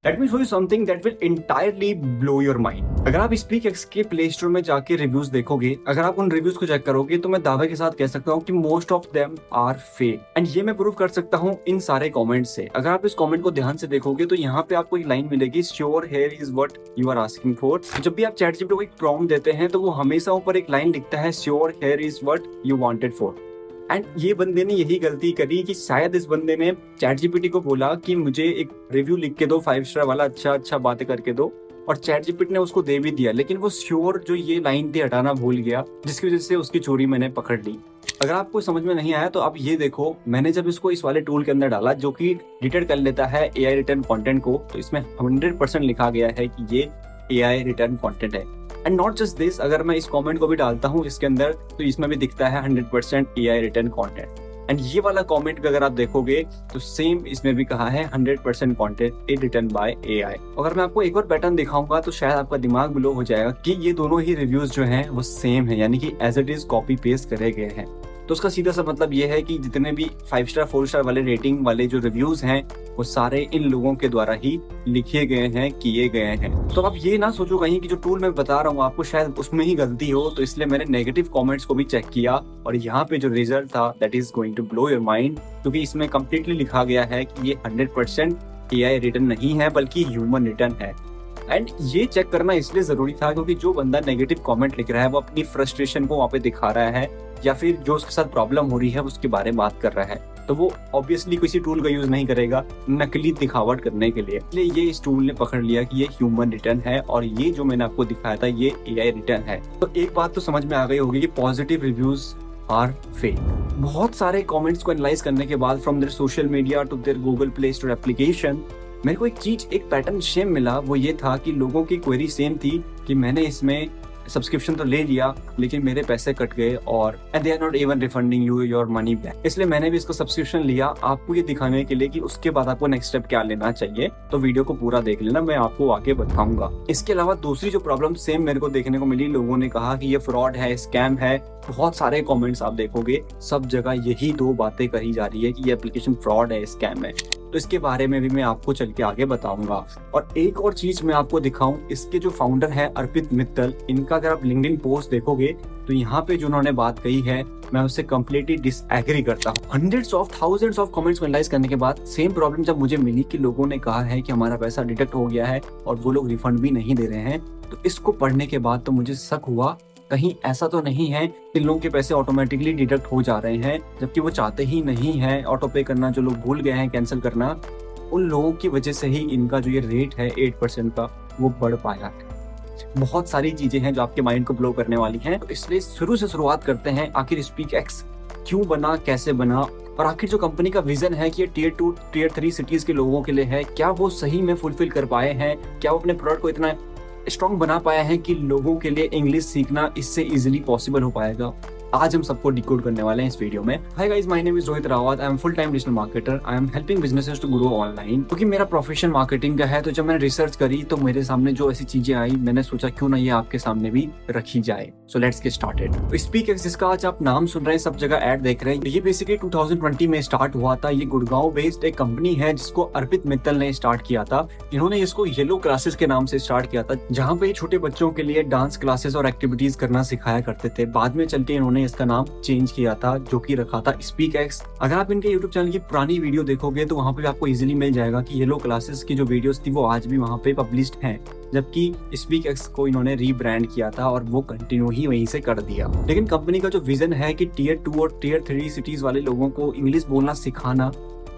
Let me show you something that will entirely blow your mind. अगर आप SpeakX के play store में जाके रिव्यूज देखोगे, अगर आप उन रिव्यूज को चेक करोगे तो मैं दावे के साथ कह सकता हूँ कि most of them are fake and ये मैं प्रूव कर सकता हूँ इन सारे कमेंट्स से। अगर आप इस कमेंट को ध्यान से देखोगे तो यहाँ पे आपको एक लाइन मिलेगी, sure here is what you are asking for. जब भी आप ChatGPT को एक प्रॉम्प्ट देते हैं तो वो हमेशा ऊपर एक लाइन लिखता है, sure here is what you wanted for. And ये बंदे ने यही गलती करी कि शायद इस बंदे ने ChatGPT को बोला कि मुझे एक रिव्यू लिख के दो 5 स्टार वाला, अच्छा बातें करके दो, और ChatGPT ने उसको दे भी दिया, लेकिन वो श्योर जो ये लाइन थी हटाना भूल गया, जिसकी वजह से उसकी चोरी मैंने पकड़ ली। अगर आपको समझ में नहीं आया तो आप ये देखो, मैंने जब इसको इस वाले टूल के अंदर डाला जो कि डिटेक्ट कर लेता है AI रिटर्न कंटेंट को, तो इसमें 100% लिखा गया है कि ये AI रिटर्न कंटेंट है। एंड नॉट जस्ट दिस, अगर मैं इस कमेंट को भी डालता हूँ इसके अंदर तो इसमें भी दिखता है 100% AI रिटर्न कंटेंट। एंड ये वाला कमेंट भी अगर आप देखोगे तो सेम इसमें भी कहा है 100% content is written by AI। अगर मैं आपको एक और पैटर्न दिखाऊंगा तो शायद आपका दिमाग ब्लो हो जाएगा कि ये दोनों ही रिव्यूज जो हैं वो सेम है, यानी कि as it is copy paste करे गए हैं। तो उसका सीधा सा मतलब ये है कि जितने भी 5 स्टार 4 स्टार वाले रेटिंग वाले जो रिव्यूज हैं वो सारे इन लोगों के द्वारा ही लिखे गए हैं, किए गए हैं। तो आप ये ना सोचो कहीं कि जो टूल मैं बता रहा हूँ आपको शायद उसमें ही गलती हो, तो इसलिए मैंने नेगेटिव कमेंट्स को भी चेक किया और यहाँ पे जो रिजल्ट था that is going to blow your mind, क्योंकि इसमें कंप्लीटली लिखा गया है कि ये 100% AI रिटर्न नहीं है बल्कि ह्यूमन रिटर्न है। एंड ये चेक करना इसलिए जरूरी था क्योंकि जो बंदा नेगेटिव कमेंट लिख रहा है वो अपनी फ्रस्ट्रेशन को वहाँ पे दिखा रहा है, या फिर जो उसके साथ प्रॉब्लम हो रही है उसके बारे में बात कर रहा है, तो वो ऑब्वियसली किसी टूल का यूज नहीं करेगा नकली दिखावट करने के लिए। इसलिए ये इस टूल ने पकड़ लिया कि ये ह्यूमन रिटर्न है और ये जो मैंने आपको दिखाया था ये AI रिटर्न है। तो एक बात तो समझ में आ गई होगी कि पॉजिटिव रिव्यूज आर फेक। बहुत सारे कमेंट्स को एनालाइज करने के बाद from their social media to their Google Play Store application, मेरे को एक पैटर्न सेम मिला। वो ये था कि लोगों की क्वेरी सेम थी कि मैंने इसमें सब्सक्रिप्शन तो ले लिया लेकिन मेरे पैसे कट गए और and they are not even refunding you your money back. इसलिए मैंने भी इसको सब्सक्रिप्शन लिया आपको ये दिखाने के लिए कि उसके बाद आपको नेक्स्ट स्टेप क्या लेना चाहिए। तो वीडियो को पूरा देख लेना, मैं आपको आगे बताऊंगा। इसके अलावा दूसरी जो प्रॉब्लम सेम मेरे को देखने को मिली, लोगों ने कहा कि ये फ्रॉड है, स्कैम है। बहुत सारे कमेंट्स आप देखोगे सब जगह यही 2 बातें कही जा रही है कि ये एप्लीकेशन फ्रॉड है, स्कैम है। तो इसके बारे में भी मैं आपको चल के आगे बताऊंगा। और एक और चीज मैं आपको दिखाऊं, इसके जो फाउंडर है अर्पित मित्तल, इनका अगर आप लिंक्डइन पोस्ट देखोगे तो यहाँ पे जो उन्होंने बात कही है मैं उससे कम्प्लीटली डिसएग्री करता हूँ। Hundreds of thousands of comments को एनालाइज करने के बाद सेम प्रॉब्लम जब मुझे मिली कि लोगों ने कहा है कि हमारा पैसा डिटेक्ट हो गया है और वो लोग रिफंड भी नहीं दे रहे हैं, तो इसको पढ़ने के बाद तो मुझे शक हुआ कहीं ऐसा तो नहीं है इन लोगों के पैसे ऑटोमेटिकली डिडक्ट हो जा रहे हैं जबकि वो चाहते ही नहीं है ऑटो पे करना। जो लोग भूल गए हैं कैंसिल करना, उन लोगों की वजह से ही इनका जो ये रेट है 8% का वो बढ़ पाया है। बहुत सारी चीजें हैं जो आपके माइंड को ब्लो करने वाली हैं, तो इसलिए शुरू से शुरुआत करते हैं। आखिर SpeakX क्यों बना, कैसे बना, और आखिर जो कंपनी का विजन है कि ये Tier 2 Tier 3 सिटीज के लोगों के लिए है, क्या वो सही में फुलफिल कर पाए हैं? क्या वो अपने प्रोडक्ट को इतना स्ट्रॉन्ग बना पाया है कि लोगों के लिए इंग्लिश सीखना इससे इजीली पॉसिबल हो पाएगा? आज हम सबको डिकोड करने वाले हैं इस वीडियो में। Hi guys, my name is Rohit Rawat. I am full time digital marketer. I am helping businesses to grow online. क्योंकि मेरा प्रोफेशन मार्केटिंग का है, तो जब मैंने रिसर्च करी तो मेरे सामने जो ऐसी चीजें आई, मैंने सोचा क्यों ना ये आपके सामने भी रखी जाए। So let's get started. तो SpeakX जिसका आज आप नाम सुन रहे हैं, सब जगह ऐड देख रहे हैं, ये बेसिकली 2020 में स्टार्ट हुआ था। ये गुड़गांव बेस्ड एक कंपनी है जिसको अर्पित मित्तल ने स्टार्ट किया था। इन्होंने इसको येलो क्लासेस के नाम से स्टार्ट किया था, जहाँ पे छोटे बच्चों के लिए डांस क्लासेस और एक्टिविटीज करना सिखाया करते थे। बाद में चल के इन्होंने इसका नाम चेंज किया था, जो कि रखा था SpeakX। अगर आप इनके YouTube चैनल की पुरानी वीडियो देखोगे तो वहां पे आपको इजीली मिल जाएगा कि येलो क्लासेस की जो वीडियोस थी वो आज भी वहां पे पब्लिश्ड हैं, जबकि SpeakX को इन्होंने रीब्रांड किया था और वो कंटिन्यू ही वहीं से कर दिया। लेकिन कंपनी का जो विजन है कि Tier 2 और Tier 3 सिटीज वाले लोगों को इंग्लिश बोलना सिखाना,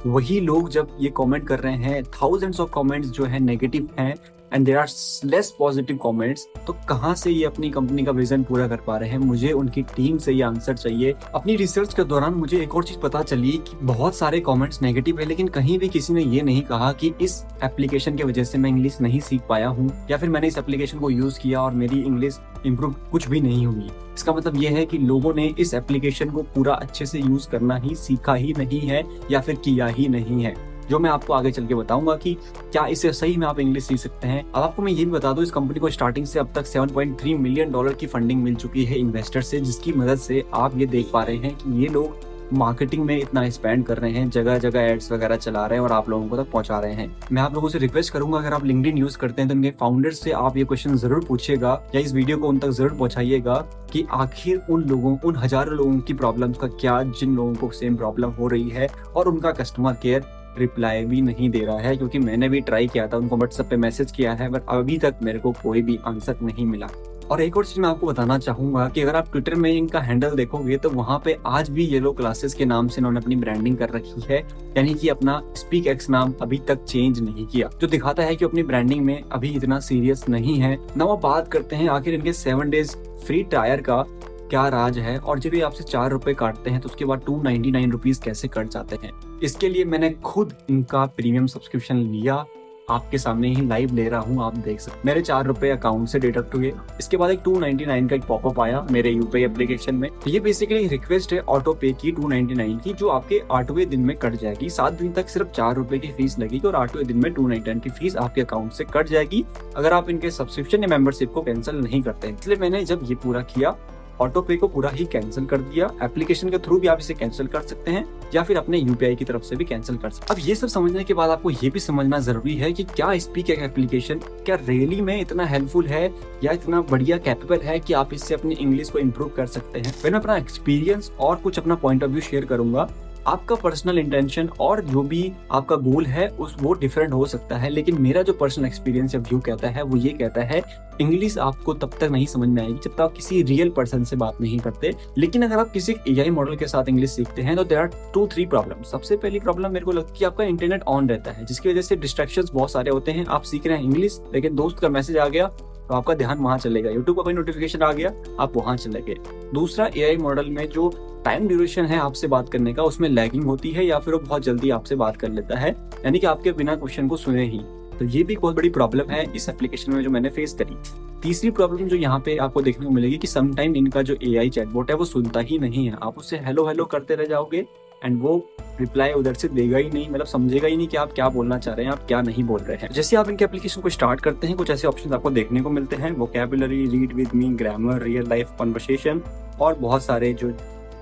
वही लोग जब ये कमेंट कर रहे हैं, थाउजेंड्स ऑफ कमेंट्स जो है नेगेटिव हैं and there are less positive comments, तो कहां से ये अपनी कंपनी का विजन पूरा कर पा रहे हैं? मुझे उनकी टीम से ये आंसर चाहिए। अपनी रिसर्च के दौरान मुझे एक और चीज पता चली कि बहुत सारे कमेंट्स नेगेटिव है, लेकिन कहीं भी किसी ने ये नहीं कहा कि इस एप्लीकेशन की वजह से मैं इंग्लिश नहीं सीख पाया हूँ, या फिर मैंने इस एप्लीकेशन को यूज किया और मेरी इंग्लिश इंप्रूव कुछ भी नहीं हुई। इसका मतलब ये है कि लोगों ने इस एप्लीकेशन को पूरा अच्छे से यूज करना ही सीखा ही नहीं है, या फिर किया ही नहीं है, जो मैं आपको आगे चल के बताऊंगा कि क्या इससे सही में आप इंग्लिश सीख सकते हैं। अब आपको मैं ये भी बता दूं, इस कंपनी को स्टार्टिंग से अब तक $7.3 मिलियन की फंडिंग मिल चुकी है इन्वेस्टर से, जिसकी मदद से आप ये देख पा रहे हैं कि ये लोग मार्केटिंग में इतना स्पेंड कर रहे हैं, जगह जगह एड्स वगैरह चला रहे हैं और आप लोगों को तक पहुंचा रहे हैं। मैं आप लोगों से रिक्वेस्ट करूंगा, अगर आप लिंक्डइन यूज करते हैं तो इनके फाउंडर से आप ये क्वेश्चन जरूर पूछिएगा या इस वीडियो को उन तक जरूर पहुंचाइएगा कि आखिर उन हजारों लोगों की प्रॉब्लम्स का क्या, जिन लोगों को सेम प्रॉब्लम हो रही है और उनका कस्टमर केयर रिप्लाई भी नहीं दे रहा है। क्योंकि मैंने भी ट्राई किया था, उनको व्हाट्सएप पे मैसेज किया है, बट अभी तक मेरे को कोई भी आंसर नहीं मिला। और एक और चीज मैं आपको बताना चाहूंगा कि अगर आप ट्विटर में इनका हैंडल देखोगे तो वहां पे आज भी येलो क्लासेस के नाम से इन्होंने अपनी ब्रांडिंग कर रखी है, यानी कि अपना स्पीक एक्स नाम अभी तक चेंज नहीं किया, जो दिखाता है कि अपनी ब्रांडिंग में अभी इतना सीरियस नहीं है ना। वो बात करते हैं आखिर इनके 7 डेज फ्री ट्रायल का क्या राज है, और जब ये आपसे 4 रुपए काटते हैं तो उसके बाद 299 रुपीज कैसे कट जाते हैं। इसके लिए मैंने खुद इनका प्रीमियम सब्सक्रिप्शन लिया, आपके सामने ही लाइव ले रहा हूँ, आप देख सकते। मेरे 4 रुपए अकाउंट से डिडक्ट हुए, इसके बाद एक 299 का एक पॉपअप आया मेरे यूपीआई एप्लीकेशन में। ये बेसिकली रिक्वेस्ट है ऑटो पे की 299 की, जो आपके 8वें दिन में कट जाएगी। 7 दिन तक सिर्फ 4 रुपए की फीस लगेगी और 8वें दिन में 299 की फीस आपके अकाउंट से कट जाएगी, अगर आप इनके सब्सक्रिप्शन या मेंबरशिप को कैंसिल नहीं करते हैं। इसलिए मैंने जब ये पूरा किया, ऑटो पे को पूरा ही कैंसिल कर दिया। एप्लीकेशन के थ्रू भी आप इसे कैंसिल कर सकते हैं या फिर अपने यूपीआई की तरफ से भी कैंसिल कर सकते हैं। अब ये सब समझने के बाद आपको ये भी समझना जरूरी है कि क्या स्पीक एप्लीकेशन क्या रियली में इतना हेल्पफुल है या इतना बढ़िया कैपेबल है कि आप इससे अपनी इंग्लिश को इम्प्रूव कर सकते हैं। मैं अपना एक्सपीरियंस और कुछ अपना पॉइंट ऑफ व्यू शेयर करूंगा। आपका पर्सनल इंटेंशन और जो भी आपका गोल है वो डिफरेंट हो सकता है, लेकिन मेरा जो पर्सनल एक्सपीरियंस या व्यू कहता है वो ये कहता है, इंग्लिश आपको तब तक नहीं समझ में आएगी जब तक आप किसी रियल पर्सन से बात नहीं करते। लेकिन अगर आप किसी एआई मॉडल के साथ इंग्लिश सीखते हैं तो देयर आर 2-3 प्रॉब्लम। सबसे पहली प्रॉब्लम मेरे को लगती है कि आपका इंटरनेट ऑन रहता है, जिसकी वजह से डिस्ट्रैक्शंस बहुत सारे होते हैं। आप सीख रहे हैं इंग्लिश, लेकिन दोस्त का मैसेज आ गया तो आपका ध्यान वहां चलेगा, यूट्यूब का कोई नोटिफिकेशन आ गया आप वहां चले गए। दूसरा, एआई मॉडल में जो टाइम ड्यूरेशन है आपसे बात करने का, उसमें लैगिंग होती है या फिर वो बहुत जल्दी आपसे बात कर लेता है, यानी कि आपके बिना क्वेश्चन को सुने ही। तो ये भी बहुत बड़ी प्रॉब्लम है इस एप्लीकेशन में जो मैंने फेस करी। तीसरी प्रॉब्लम जो यहाँ पे आपको देखने को मिलेगी कि समटाइम इनका जो एआई चैटबॉट है वो सुनता ही नहीं है। आप उससे हेलो हेलो करते रह जाओगे एंड वो रिप्लाई उधर से देगा ही नहीं, मतलब समझेगा ही नहीं कि आप क्या बोलना चाह रहे हैं, आप क्या नहीं बोल रहे हैं। जैसे आप इनके एप्लीकेशन को स्टार्ट करते हैं, कुछ ऐसे ऑप्शन आपको देखने को मिलते हैं, vocabulary, read with me, grammar, real life conversation और बहुत सारे जो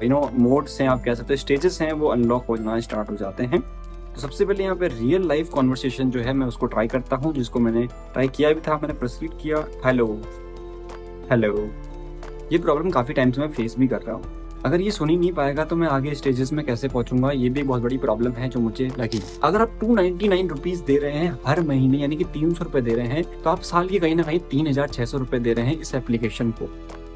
मोड्स हैं, आप कह सकते हैं स्टेजेस हैं, वो अनलॉक होना स्टार्ट हो जाते हैं। तो सबसे पहले यहाँ पे रियल लाइफ कॉन्वर्सेशन जो है मैं उसको ट्राई करता हूँ, जिसको मैंने ट्राई किया भी था। मैंने प्रोसीड किया, हेलो हेलो। ये प्रॉब्लम काफी टाइम से मैं फेस भी कर रहा हूँ। अगर ये सुन ही नहीं पाएगा तो मैं आगे स्टेजेस में कैसे पहुंचूंगा, ये भी बहुत बड़ी प्रॉब्लम है जो मुझे लगी। अगर आप 299 रुपीज दे रहे हैं हर महीने, यानी कि 300 रुपए दे रहे हैं, तो आप साल के कहीं ना कहीं 3600 रुपए दे रहे हैं इस एप्लीकेशन को।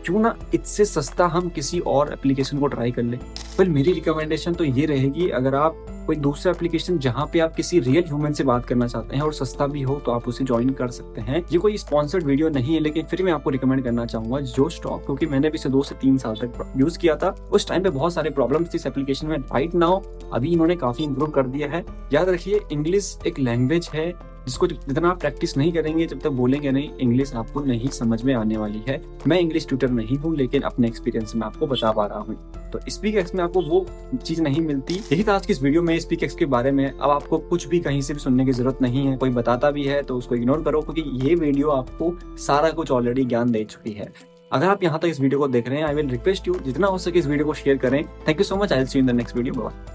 क्यों ना इससे सस्ता हम किसी और एप्लीकेशन को ट्राई कर ले। वेल, मेरी रिकमेंडेशन तो ये रहेगी, अगर आप कोई दूसरा एप्लीकेशन जहाँ पे आप किसी रियल ह्यूमन से बात करना चाहते हैं और सस्ता भी हो, तो आप उसे ज्वाइन कर सकते हैं। ये कोई स्पॉन्सर्ड वीडियो नहीं है, लेकिन फिर मैं आपको रिकमेंड करना चाहूंगा जोस्टॉक, क्योंकि मैंने भी इसे 2 से 3 साल तक यूज किया था। उस टाइम पे बहुत सारे प्रॉब्लम्स थी इस एप्लीकेशन में। राइट नाउ अभी इन्होंने काफी इंप्रूव कर दिया है। याद रखिए, इंग्लिश एक लैंग्वेज है जिसको जितना आप प्रैक्टिस नहीं करेंगे, जब तक बोलेंगे नहीं, इंग्लिश आपको नहीं समझ में आने वाली है। मैं इंग्लिश ट्यूटर नहीं हूँ, लेकिन अपने एक्सपीरियंस में आपको बता पा रहा हूँ। तो स्पीक एक्स में आपको वो चीज नहीं मिलती। यही था आज की इस वीडियो में स्पीक एक्स के बारे में। अब आपको कुछ भी कहीं से भी सुनने की जरूरत नहीं है, कोई बताता भी है तो उसको इग्नोर करो, क्योंकि ये वीडियो आपको सारा कुछ ऑलरेडी ज्ञान दे चुकी है। अगर आप यहाँ तक इस वीडियो को देख रहे हैं, आई विल रिक्वेस्ट यू जितना हो सके इस वीडियो को शेयर करें। Thank you so much, I will see you in the next video. Bye.